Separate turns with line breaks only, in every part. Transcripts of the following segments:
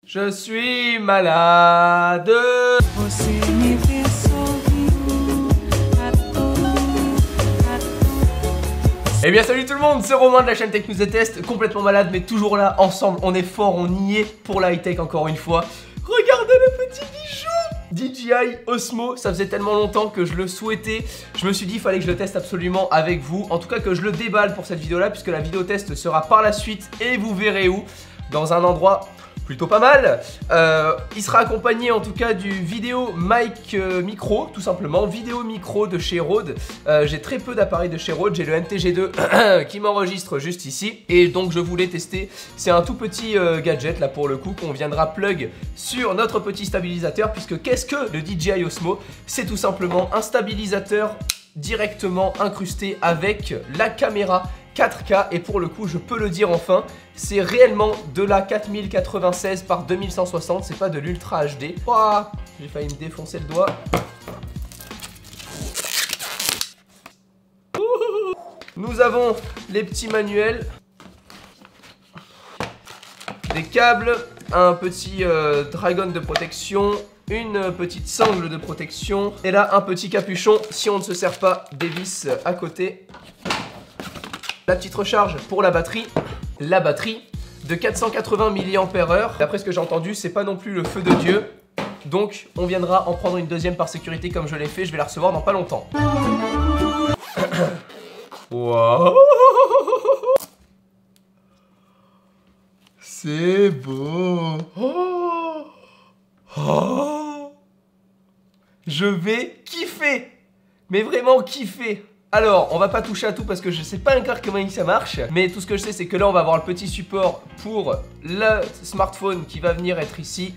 Je suis malade. Eh bien salut tout le monde, c'est Romain de la chaîne Tech News et Test, complètement malade mais toujours là, ensemble, on est fort, on y est pour la high-tech encore une fois. Regardez le petit bijou DJI Osmo, ça faisait tellement longtemps que je le souhaitais, je me suis dit il fallait que je le teste absolument avec vous, en tout cas que je le déballe pour cette vidéo là puisque la vidéo test sera par la suite et vous verrez où, dans un endroit plutôt pas mal. Il sera accompagné en tout cas du vidéo mic micro, tout simplement, vidéo micro de chez Rode. J'ai très peu d'appareils de chez Rode, j'ai le NTG2 qui m'enregistre juste ici et donc je voulais tester. C'est un tout petit gadget là pour le coup qu'on viendra plug sur notre petit stabilisateur puisque qu'est-ce que le DJI Osmo? C'est tout simplement un stabilisateur directement incrusté avec la caméra 4K et pour le coup je peux le dire enfin, c'est réellement de la 4096 par 2160, c'est pas de l'Ultra HD. Ouah, j'ai failli me défoncer le doigt. Nous avons les petits manuels, des câbles, un petit dragon de protection, une petite sangle de protection et là un petit capuchon si on ne se sert pas des vis à côté. La petite recharge pour la batterie de 480 mAh. D'après ce que j'ai entendu, c'est pas non plus le feu de Dieu. Donc on viendra en prendre une deuxième par sécurité comme je l'ai fait, je vais la recevoir dans pas longtemps. Wow. C'est beau. Oh. Oh. Je vais kiffer. Mais vraiment kiffer. Alors, on va pas toucher à tout parce que je sais pas encore comment ça marche. Mais tout ce que je sais, c'est que là, on va avoir le petit support pour le smartphone qui va venir être ici.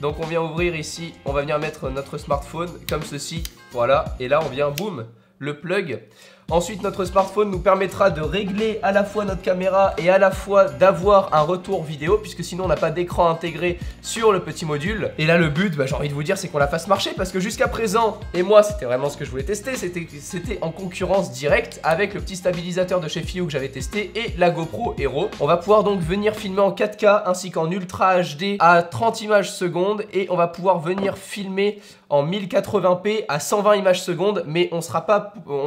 Donc, on vient ouvrir ici. On va venir mettre notre smartphone comme ceci. Voilà. Et là, on vient, boum, le plug. Ensuite, notre smartphone nous permettra de régler à la fois notre caméra et à la fois d'avoir un retour vidéo puisque sinon on n'a pas d'écran intégré sur le petit module. Et là le but, j'ai envie de vous dire, c'est qu'on la fasse marcher parce que jusqu'à présent, et moi c'était vraiment ce que je voulais tester, c'était en concurrence directe avec le petit stabilisateur de chez Philiou que j'avais testé et la GoPro Hero. On va pouvoir donc venir filmer en 4K ainsi qu'en Ultra HD à 30 images secondes et on va pouvoir venir filmer en 1080p à 120 images secondes mais on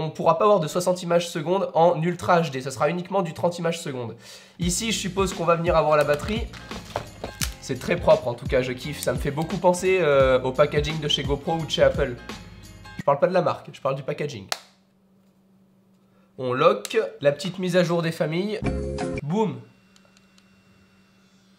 pourra pas avoir de 60 images secondes en Ultra HD, ça sera uniquement du 30 images secondes. Ici je suppose qu'on va venir avoir la batterie. C'est très propre en tout cas, je kiffe, ça me fait beaucoup penser au packaging de chez GoPro ou de chez Apple. Je parle pas de la marque, je parle du packaging. On lock, la petite mise à jour des familles. Boum.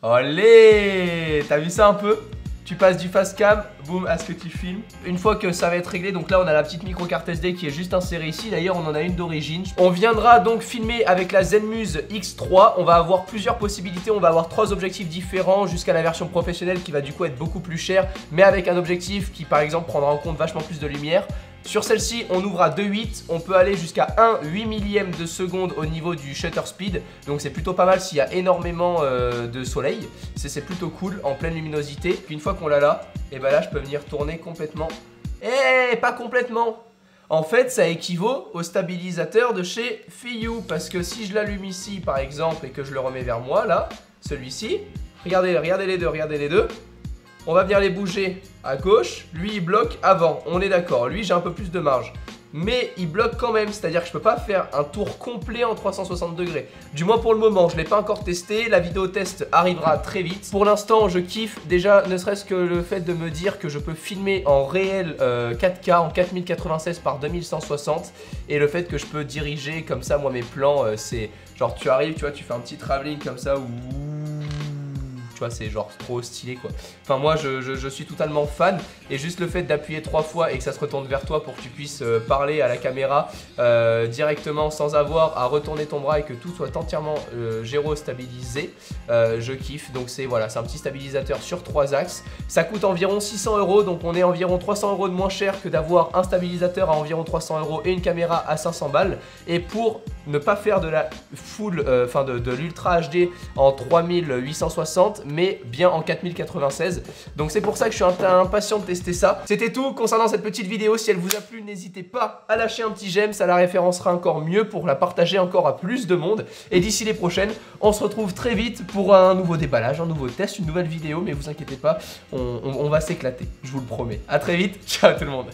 Allez, t'as vu ça un peu? Tu passes du fast cam, boum, à ce que tu filmes. Une fois que ça va être réglé, donc là on a la petite micro carte SD qui est juste insérée ici. D'ailleurs on en a une d'origine. On viendra donc filmer avec la Zenmuse X3. On va avoir plusieurs possibilités, on va avoir 3 objectifs différents jusqu'à la version professionnelle qui va du coup être beaucoup plus chère, mais avec un objectif qui par exemple prendra en compte vachement plus de lumière. Sur celle-ci, on ouvre à 2.8, on peut aller jusqu'à 1/8 millième de seconde au niveau du shutter speed. Donc c'est plutôt pas mal s'il y a énormément de soleil. C'est plutôt cool en pleine luminosité. Puis une fois qu'on l'a là, et ben là je peux venir tourner complètement. Eh, pas complètement. En fait, ça équivaut au stabilisateur de chez Philiou. Parce que si je l'allume ici par exemple et que je le remets vers moi là, celui-ci, regardez les deux. On va venir les bouger à gauche, lui il bloque avant, on est d'accord, lui j'ai un peu plus de marge. Mais il bloque quand même, c'est-à-dire que je peux pas faire un tour complet en 360 degrés. Du moins pour le moment, je l'ai pas encore testé, la vidéo test arrivera très vite. Pour l'instant, je kiffe déjà, ne serait-ce que le fait de me dire que je peux filmer en réel 4K, en 4096 par 2160. Et le fait que je peux diriger comme ça, moi mes plans, c'est genre tu arrives, tu vois, tu fais un petit travelling comme ça où... c'est genre trop stylé quoi. Enfin moi je suis totalement fan et juste le fait d'appuyer 3 fois et que ça se retourne vers toi pour que tu puisses parler à la caméra directement sans avoir à retourner ton bras et que tout soit entièrement gyro-stabilisé, je kiffe. Donc c'est voilà, c'est un petit stabilisateur sur 3 axes. Ça coûte environ 600 €, donc on est environ 300 € de moins cher que d'avoir un stabilisateur à environ 300 € et une caméra à 500 balles. Et pour ne pas faire de la full, de l'Ultra HD en 3860, mais bien en 4096. Donc c'est pour ça que je suis impatient de tester ça. C'était tout concernant cette petite vidéo. Si elle vous a plu, n'hésitez pas à lâcher un petit j'aime, ça la référencera encore mieux pour la partager encore à plus de monde. Et d'ici les prochaines, on se retrouve très vite pour un nouveau déballage, un nouveau test, une nouvelle vidéo, mais vous inquiétez pas, on va s'éclater, je vous le promets. À très vite, ciao tout le monde.